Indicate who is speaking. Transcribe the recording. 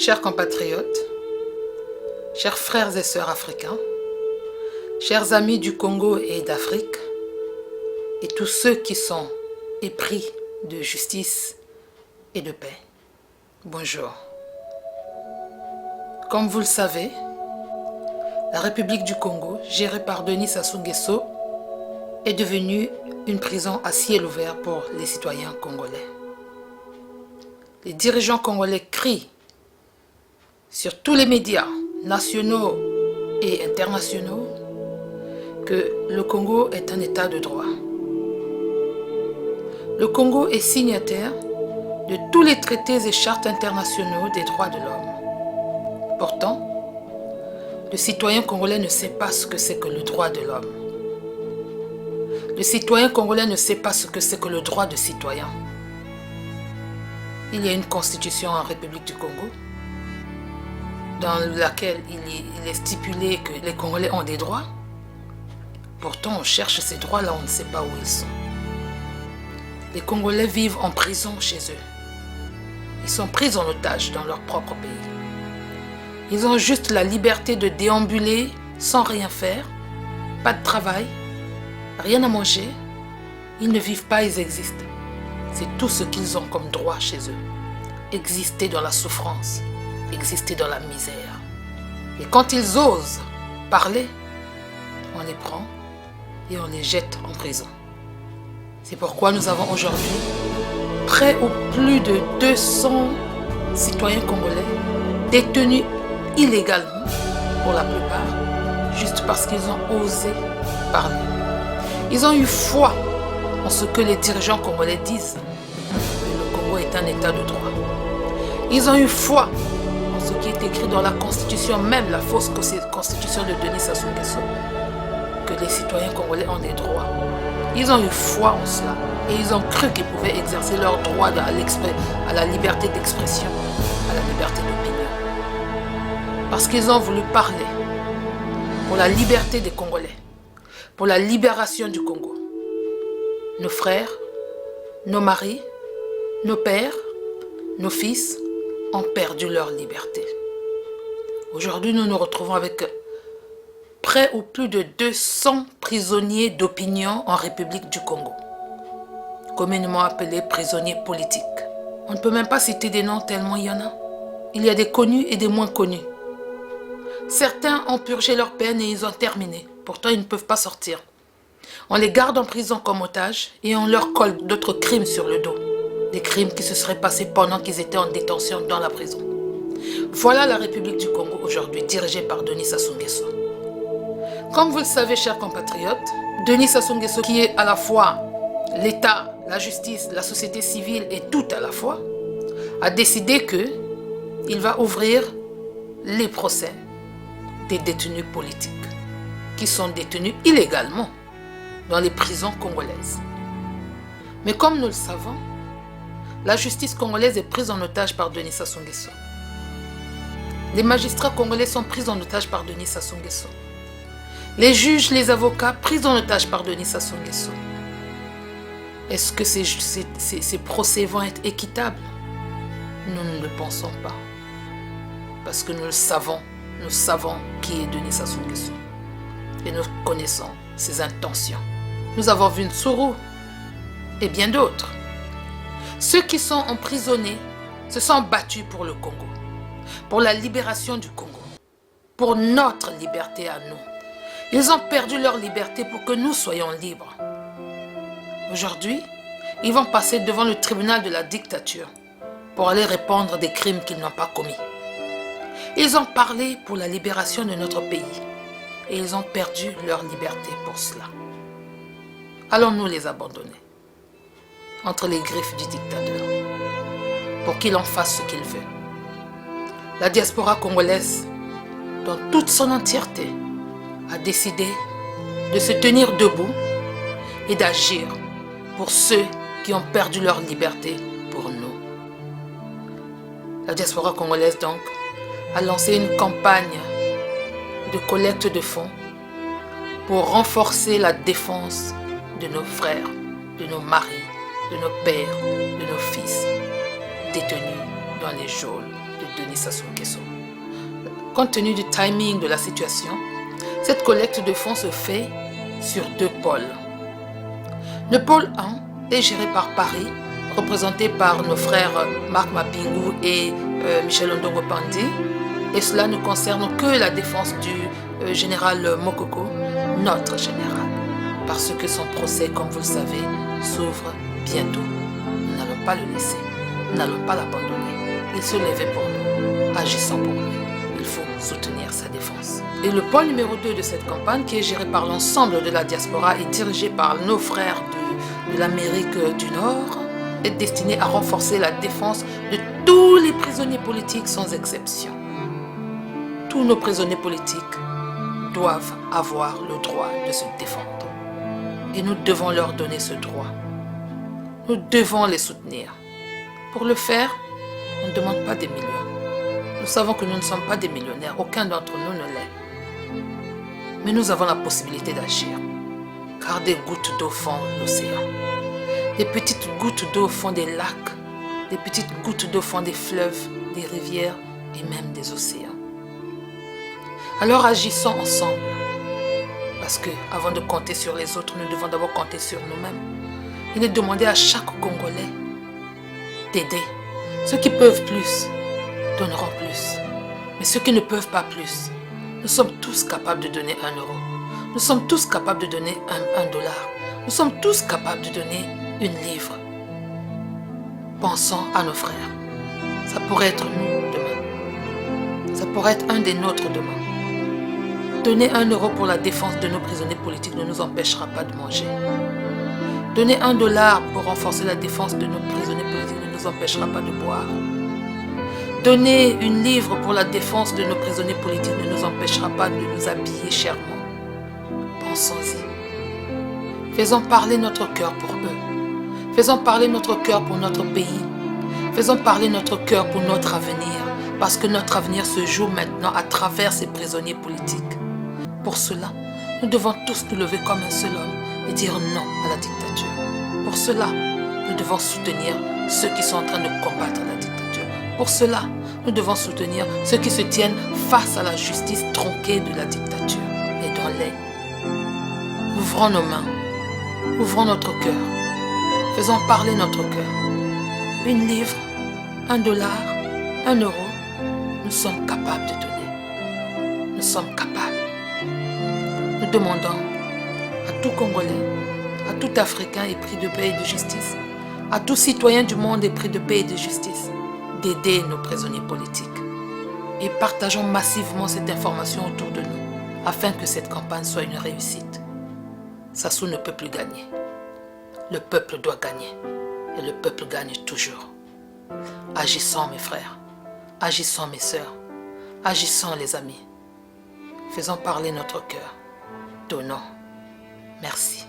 Speaker 1: Chers compatriotes, chers frères et sœurs africains, chers amis du Congo et d'Afrique, et tous ceux qui sont épris de justice et de paix, bonjour. Comme vous le savez, la République du Congo, gérée par Denis Sassou Nguesso, est devenue une prison à ciel ouvert pour les citoyens congolais. Les dirigeants congolais crient sur tous les médias nationaux et internationaux que le Congo est un état de droit. Le Congo est signataire de tous les traités et chartes internationaux des droits de l'homme. Pourtant, le citoyen congolais ne sait pas ce que c'est que le droit de l'homme. Le citoyen congolais ne sait pas ce que c'est que le droit de citoyen. Il y a une constitution en République du Congo dans laquelle il est stipulé que les Congolais ont des droits. Pourtant, on cherche ces droits-là, on ne sait pas où ils sont. Les Congolais vivent en prison chez eux. Ils sont pris en otage dans leur propre pays. Ils ont juste la liberté de déambuler sans rien faire, pas de travail, rien à manger. Ils ne vivent pas, ils existent. C'est tout ce qu'ils ont comme droit chez eux. Exister dans la souffrance, exister dans la misère. Et quand ils osent parler, on les prend et on les jette en prison. C'est pourquoi nous avons aujourd'hui près ou plus de 200 citoyens congolais détenus illégalement, pour la plupart, juste parce qu'ils ont osé parler. Ils ont eu foi en ce que les dirigeants congolais disent, que le Congo est un état de droit. Ils ont eu foi en ce qui est écrit dans la constitution, même la fausse constitution de Denis Sassou Nguesso, que les citoyens congolais ont des droits. Ils ont eu foi en cela et ils ont cru qu'ils pouvaient exercer leur droit à la liberté d'expression, à la liberté d'opinion. Parce qu'ils ont voulu parler pour la liberté des Congolais, pour la libération du Congo. Nos frères, nos maris, nos pères, nos fils ont perdu leur liberté. Aujourd'hui, nous nous retrouvons avec près ou plus de 200 prisonniers d'opinion en République du Congo, communément appelés prisonniers politiques. On ne peut même pas citer des noms tellement il y en a. Il y a des connus et des moins connus. Certains ont purgé leur peine et ils ont terminé. Pourtant, ils ne peuvent pas sortir. On les garde en prison comme otages et on leur colle d'autres crimes sur le dos. Des crimes qui se seraient passés pendant qu'ils étaient en détention dans la prison. Voilà la République du Congo aujourd'hui, dirigée par Denis Sassou Nguesso. Comme vous le savez, chers compatriotes, Denis Sassou Nguesso, qui est à la fois l'État, la justice, la société civile et tout à la fois, a décidé qu'il va ouvrir les procès des détenus politiques qui sont détenus illégalement dans les prisons congolaises. Mais comme nous le savons, la justice congolaise est prise en otage par Denis Sassou Nguesso. Les magistrats congolais sont pris en otage par Denis Sassou Nguesso. Les juges, les avocats pris en otage par Denis Sassou Nguesso. Est-ce que ces procès vont être équitables? Nous ne le pensons pas. Parce que nous savons qui est Denis Sassou Nguesso. Et nous connaissons ses intentions. Nous avons vu Nsuru et bien d'autres. Ceux qui sont emprisonnés se sont battus pour le Congo, pour la libération du Congo, pour notre liberté à nous. Ils ont perdu leur liberté pour que nous soyons libres. Aujourd'hui, ils vont passer devant le tribunal de la dictature pour aller répondre des crimes qu'ils n'ont pas commis. Ils ont parlé pour la libération de notre pays et ils ont perdu leur liberté pour cela. Allons-nous les abandonner entre les griffes du dictateur pour qu'il en fasse ce qu'il veut? La diaspora congolaise, dans toute son entièreté, a décidé de se tenir debout et d'agir pour ceux qui ont perdu leur liberté pour nous. La diaspora congolaise, donc, a lancé une campagne de collecte de fonds pour renforcer la défense de nos frères, de nos maris, de nos pères, de nos fils détenus dans les geôles de Denis Sassou Nguesso. Compte tenu du timing de la situation, cette collecte de fonds se fait sur 2 pôles. Le pôle 1 est géré par Paris, représenté par nos frères Marc Mapingu et Michel Ondongo Pandi, et cela ne concerne que la défense du général Mokoko, notre général, parce que son procès, comme vous le savez, s'ouvre bientôt. Nous n'allons pas le laisser, nous n'allons pas l'abandonner. Il se levait pour nous, agissant pour lui. Il faut soutenir sa défense. Et le pôle numéro 2 de cette campagne, qui est géré par l'ensemble de la diaspora et dirigé par nos frères de l'Amérique du Nord, est destiné à renforcer la défense de tous les prisonniers politiques sans exception. Tous nos prisonniers politiques doivent avoir le droit de se défendre. Et nous devons leur donner ce droit. Nous devons les soutenir. Pour le faire, on ne demande pas des millions. Nous savons que nous ne sommes pas des millionnaires. Aucun d'entre nous ne l'est. Mais nous avons la possibilité d'agir. Car des gouttes d'eau font l'océan. Des petites gouttes d'eau font des lacs. Des petites gouttes d'eau font des fleuves, des rivières et même des océans. Alors agissons ensemble. Parce que avant de compter sur les autres, nous devons d'abord compter sur nous-mêmes. Il est demandé à chaque Congolais d'aider. Ceux qui peuvent plus donneront plus. Mais ceux qui ne peuvent pas plus, nous sommes tous capables de donner 1 euro. Nous sommes tous capables de donner un dollar. Nous sommes tous capables de donner 1 livre. Pensons à nos frères. Ça pourrait être nous demain. Ça pourrait être un des nôtres demain. Donner 1 euro pour la défense de nos prisonniers politiques ne nous empêchera pas de manger. Donner 1 dollar pour renforcer la défense de nos prisonniers politiques ne nous empêchera pas de boire. Donner 1 livre pour la défense de nos prisonniers politiques ne nous empêchera pas de nous habiller chèrement. Pensons-y. Faisons parler notre cœur pour eux. Faisons parler notre cœur pour notre pays. Faisons parler notre cœur pour notre avenir. Parce que notre avenir se joue maintenant à travers ces prisonniers politiques. Pour cela, nous devons tous nous lever comme un seul homme et dire non à la dictature. Pour cela, nous devons soutenir ceux qui sont en train de combattre la dictature. Pour cela, nous devons soutenir ceux qui se tiennent face à la justice tronquée de la dictature. Aidons-les. Ouvrons nos mains. Ouvrons notre cœur. Faisons parler notre cœur. 1 livre, 1 dollar, 1 euro, nous sommes capables de donner. Nous sommes capables. Nous demandons à tout Congolais, à tout Africain épris de paix et de justice, à tout citoyen du monde épris de paix et de justice, d'aider nos prisonniers politiques. Et partageons massivement cette information autour de nous, afin que cette campagne soit une réussite. Sassou ne peut plus gagner. Le peuple doit gagner. Et le peuple gagne toujours. Agissons mes frères. Agissons mes sœurs. Agissons les amis. Faisons parler notre cœur. Donnons. Merci.